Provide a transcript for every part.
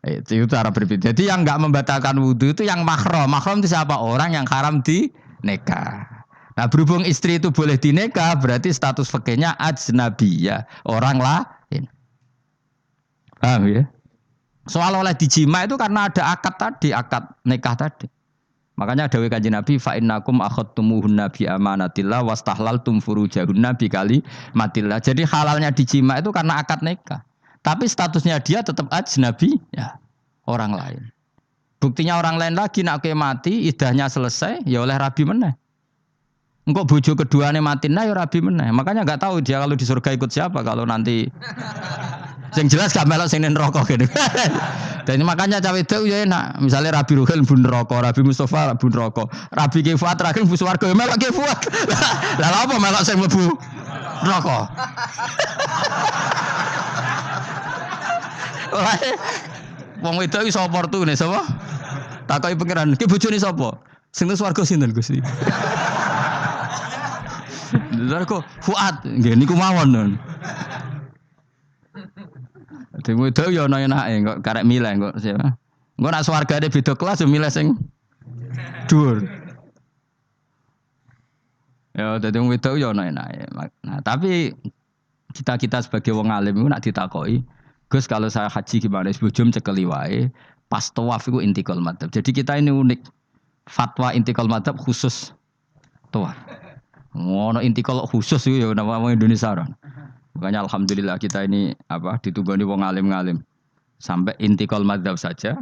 Itu cara berbeda. Jadi yang enggak membatalkan wudu itu yang mahram. Mahram itu siapa? Orang yang haram di nikah. Nah berhubung istri itu boleh dinikah, berarti status fikihnya ajnabiyah, orang lain. Paham ya? Soal oleh dijima itu karena ada akad tadi, akad nikah tadi. Makanya dawuh Kanjeng Nabi fa innakum akhadtumuhunna bi amanatillah wastahlaltum furujahunna bi kalimatillah. Jadi halalnya dijima itu karena akad nikah. Tapi statusnya dia tetap ajnabi ya, orang lain. Buktinya orang lain lagi nak ke mati, idahnya selesai ya oleh rabi meneh. Engkau bojo keduanya mati nah ya rabi meneh. Makanya enggak tahu dia kalau di surga ikut siapa kalau nanti sing jelas gak melok sing neraka gitu. Dan makanya cawe itu ya enak. Misalnya Rabi Ruhil bun neraka, Rabi Mustafa bun neraka, Rabi Ki Fuad terakhir bun swarga ya melok Ki Fuad. Lah apa melok sing mlebu neraka? Wong wedok iso oportune sapa? Takoki pangeran, ki bojone sapa? Sing nang swarga sinten Gusti? Lha kok Fuad nggih niku mawon. Demo itu ya ana enake kok karek milih kok siapa. Engko nek swargane beda kelas yo milih sing dhuwur. Ya dadi wong wedok ya ana enake. Nah, tapi kita sebagai wong alim iku nek ditakoki, Gus kalau saya haji gimana? Bojom cekeli wae, pas tawaf iku intikal madzhab. Jadi kita ini unik. Fatwa intikal madzhab khusus tawaf. Ngono intikal khusus iku ya nama wong Indonesia ora. Makanya alhamdulillah kita ini ditunggoni wong alim-ngalim. Sampai intikal madzhab saja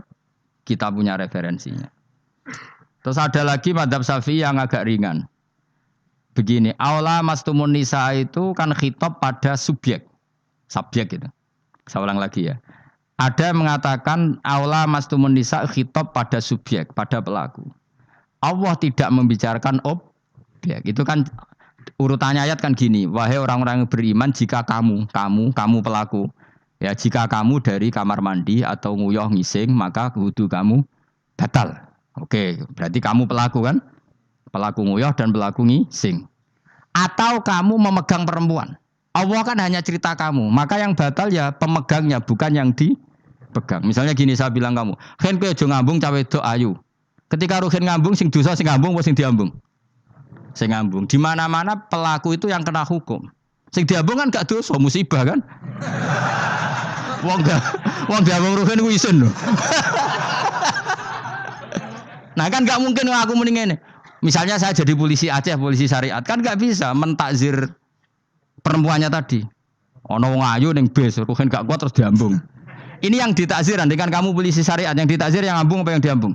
kita punya referensinya. Terus ada lagi madzhab Syafi'i yang agak ringan. Begini, aula mastumun nisa itu kan khitab pada subjek gitu. Saya ulang lagi ya. Ada yang mengatakan aula mastumun nisa khitab pada subjek, pada pelaku. Allah tidak membicarakan objek. Itu kan urutannya ayat kan gini, wahai orang-orang yang beriman jika kamu pelaku, ya jika kamu dari kamar mandi atau nguyuh ngising maka wudu kamu batal. Oke, berarti kamu pelaku kan? Pelaku nguyuh dan pelaku ngising. Atau kamu memegang perempuan. Allah kan hanya cerita kamu, maka yang batal ya pemegangnya bukan yang dipegang. Misalnya gini saya bilang kamu, "Hen kowe aja ngambung cawe wedok ayu." Ketika ruhen ngambung sing dosa sing ngambung apa sing diambung? Sing ngambung. Di mana-mana pelaku itu yang kena hukum. Sing diambung kan gak dosa, musibah kan? Wong diambung ruhen ku isin lho. Nah kan gak mungkin aku mending ngene. Misalnya saya jadi polisi Aceh, polisi syariat, kan gak bisa mentakzir perempuannya tadi. Ono wong ayu ning bis, ruhen gak kuat terus diambung. Ini yang ditakzir, kan kamu polisi syariat, yang ditakzir yang ngambung apa yang diambung?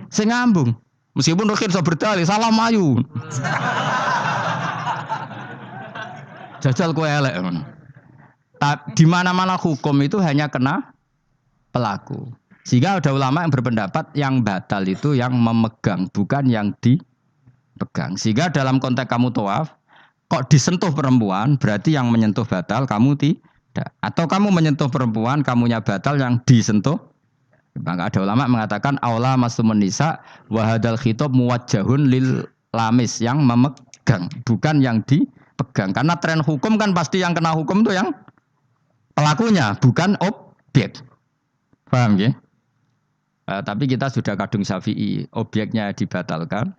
Sing ngambung. Meskipun Rukin so berdalih, salah mayu. Jajal kowe elek. Di mana-mana hukum itu hanya kena pelaku. Sehingga ada ulama yang berpendapat yang batal itu yang memegang, bukan yang dipegang. Sehingga dalam konteks kamu tawaf, kok disentuh perempuan, berarti yang menyentuh batal, kamu tidak. Atau kamu menyentuh perempuan, kamunya batal, yang disentuh. Maka ada ulama mengatakan aula masumun nisa wa hadzal khitab muwajjahun lil lamis, yang memegang bukan yang dipegang. Karena tren hukum kan pasti yang kena hukum itu yang pelakunya, bukan objek. Paham ya? Tapi kita sudah kadung Syafi'i, objeknya dibatalkan,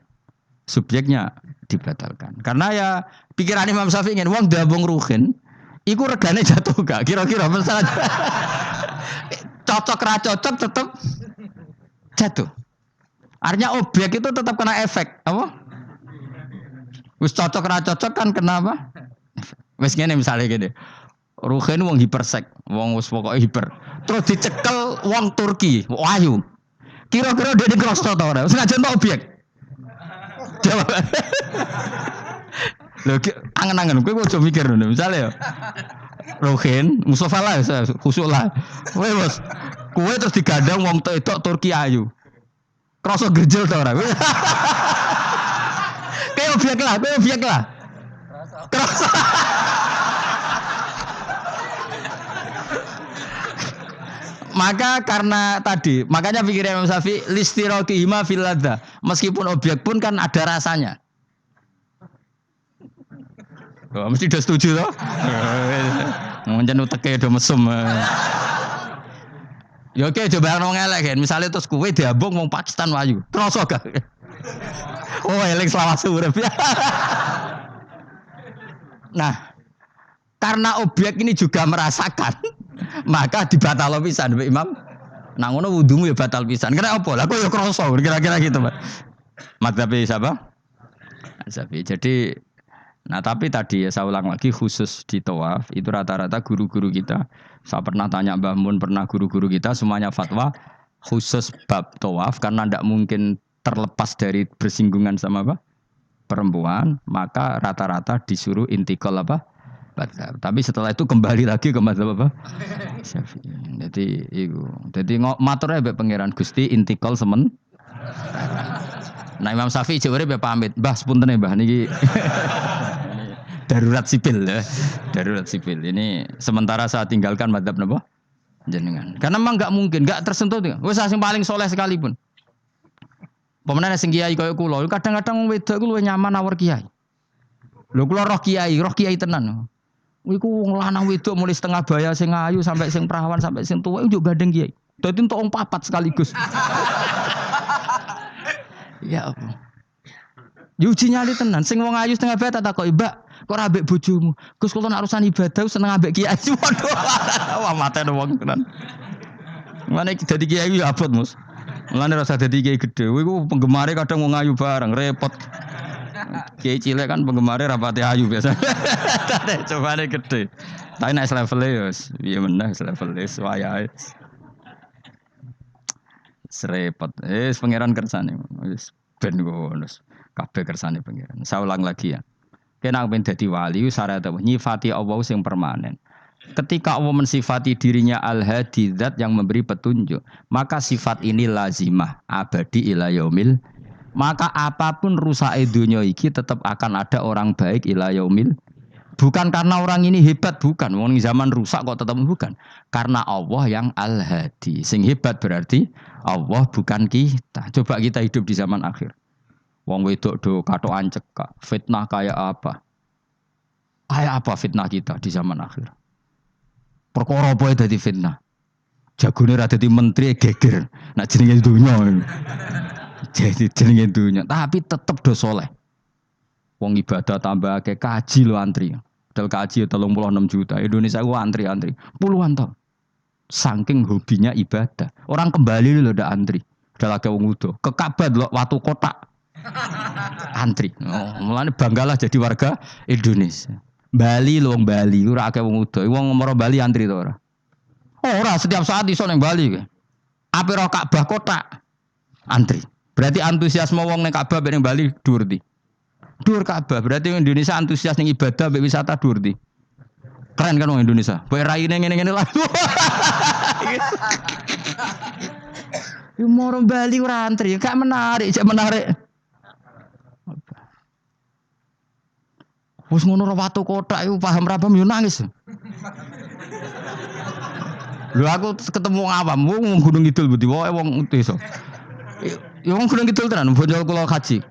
subjeknya dibatalkan. Karena ya pikiran Imam Syafi'i ingin wong ndambung ruhin, iku regane jatuh gak? Kira-kira masalah cocok ra cocok tetap jatuh. Artinya objek itu tetap kena efek, apa? Wis cocok ra cocok kan kenapa? Wis ngene misalnya gini. Ruhin wong hipersek, wong wis pokoke hiper. Terus dicekel wong Turki, ayu. Kira-kira dia digrosot ta ora? Senajan objek. Jawab. Lho angen-angen kowe ojo mikir ngono. Misale ya Ruhin, Mustafa lah, khusuk lah. Kowe terus digandang wong wedok Turki ayu. Krasa gerjel ta ora? Kayak objek lah. Krasa. Maka karena tadi, makanya pikirnya Imam Syafi'i listiraqihima fil ladza. Meskipun objek pun kan ada rasanya. Oh, mesti udah setuju toh? Ngancen uteke do mesum. Ya oke coba ngomong elek kan. Misalnya terus kue diambung wong Pakistan wayu. Kroso gak? Oh elek selawat urip ya. Nah, karena objek ini juga merasakan, maka dibatal pisan Mbak Imam. Nah ngono wudumu ya batal pisan. Kira apa? Lah kok ya kroso kira-kira gitu, Pak. Madzhab siapa? Syafi'i. Jadi nah tapi tadi ya saya ulang lagi khusus di tawaf itu rata-rata guru-guru kita. Saya pernah tanya Mbah Mun, pernah guru-guru kita semuanya fatwa khusus bab tawaf karena tidak mungkin terlepas dari bersinggungan sama apa? Perempuan, maka rata-rata disuruh intikal apa? Madzhab. Tapi setelah itu kembali lagi ke madzhab apa? Syafi'i. Jadi itu. Jadi maturnya mbek pangeran Gusti intikal semen. Nah Imam Syafi'i jare be pamit, Mbah sepunten Mbah niki darurat sipil ya. Darurat sipil. Ini sementara saya tinggalkan madzhab napa? Jenengan. Karena memang enggak mungkin, enggak tersentuh. Wis sing paling soleh sekalipun. Pemenang sing kiai kaya kula, kadang-kadang wong wedok iku luwih nyaman awor kiai. Lho kula roh kiai tenan. Iku wong lanang wedok mulai setengah baya sing ayu sampai sing perawan sampai sing tuwa iku gandeng kiai. Dadi entuk wong papat sekaligus. Ya apa? Yuji nyali tenan, sing wong ayu setengah baya tak takoki, "Mbak, kok ora ambek bojomu?" Gus kula nek urusan ibadah seneng ambek kiai. Waduh. Wah mate wong tenan. Mane dadi kiai ya abot, Mus. Mulane rasa dadi kiai gedhe. Kuwi ku penggemare kadang wong ayu bareng, repot. Kiai cilik kan penggemare rapati ayu biasa. Cobane gede. Tapi nek level ya piye meneh level wayahe. Serepot. Pangeran kersane. Wis ben ngono. Kabeh kersane pangeran. Saya ulang lagi ya. Kena ben dadi wali syarat nyifati Allah sing permanen. Ketika Allah mensifati dirinya al-hadi zat yang memberi petunjuk, maka sifat ini lazimah abadi ila yaumil. Maka apapun rusak dunia iki tetap akan ada orang baik ila yaumil. Bukan karena orang ini hebat, bukan. Wong zaman rusak kok tetap bukan. Karena Allah yang al-hadi. Sing hebat berarti Allah bukan kita. Coba kita hidup di zaman akhir. Wong wedok do katokan cekak. Fitnah kayak apa? Kayak apa fitnah kita di zaman akhir? Perkara apa dadi fitnah? Jagone ra dadi menteri geger. Nak jenenge dunya. Jadi jenenge dunya, tapi tetep do soleh. Wong ibadah tambah akeh kaji lo antri. Padahal kaji 36 juta. Indonesia gua antri-antri puluhan tahun. Saking hobinya ibadah. Orang kembali lho ndak antri. Udah lagi wong udo. Ke Ka'bah lho watu kotak. Antri. Oh, mulane banggalah jadi warga Indonesia. Bali lho wong Bali ora akeh wong udo. Wong ngomoro Bali antri to ora? Ora setiap saat iso ning Bali kowe. Ape ro Ka'bah kotak. Antri. Berarti antusiasme wong ning Ka'bah ning Bali dhuwur ndi? Dhuwur Ka'bah. Berarti Indonesia antusias ning ibadah mbek wisata dhuwur ndi? Keren kan wong Indonesia. Kowe raine ngene-ngene lah. Yo moro Bali ora antri, gak menarik, cek menarik. Wes ngono ora watu kotak iku paham ra paham yo nangis. Lho aku ketemu awam wong Gunung Kidul budi wae wong desa. Ya wong Gunung Kidul tenan bonjol kula haji.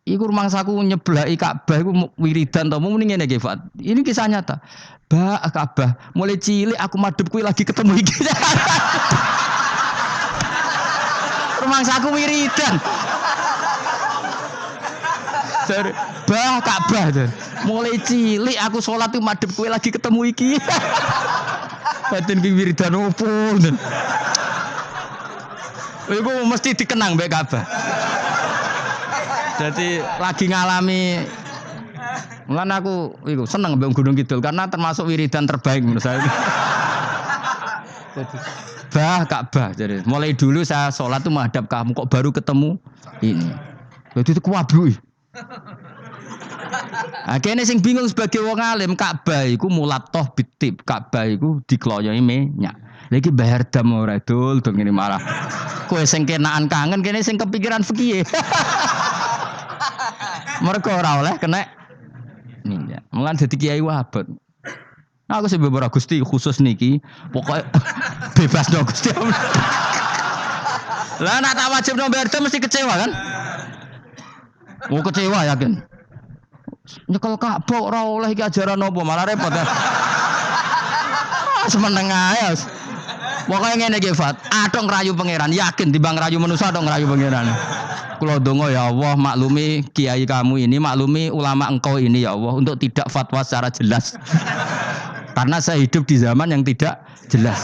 Iku rumangsaku nyeblaki Ka'bah iku wiridan to muni ngene iki, Fat. Ini kisah nyata. Ba Ka'bah, mulai cilik aku madhep kuwi lagi ketemu iki. Rumangsaku wiridan. Dari bah Ka'bah tuh. Mulai cilik aku sholat tuh madhep kuwi lagi ketemu iki. Batin ki wiridan opo. Iku mesti dikenang mbek Ka'bah. Jadi lagi ngalami mulane aku iku seneng mbek Gunung Kidul karena termasuk wiridan terbaik menurut saya. Jadi bah Ka'bah jadi mulai dulu saya sholat tuh menghadap kamu kok baru ketemu ini. Jadi itu kuwabluk. Akhirnya sing bingung sebagai wong alim Ka'bah iku mulatoh bitib Ka'bah iku dikloyoi minyak. Lagi bayar dam ora dul ngene malah. Kowe sing kenaan kangen kene sing kepikiran fikih. Mergo ora oleh kena minyak. Mulan dadi kiai wabot. Nah, aku sebab ora Gusti khusus niki pokoke bebas dong Gusti. Lah nak tak wajib bayar dam mesti kecewa kan? Mau kecewa yakin. Nyekel Ka'bah ora oleh iki ajaran apa malah repot ya. Semeneng ae. Pokoknya ngene iki Fat, atok ngerayu pangeran, yakin timbang ngerayu manusa atok ngerayu pangeran. Kula donga ya Allah maklumi kiai kamu ini, maklumi ulama engkau ini ya Allah untuk tidak fatwa secara jelas. Karena saya hidup di zaman yang tidak jelas.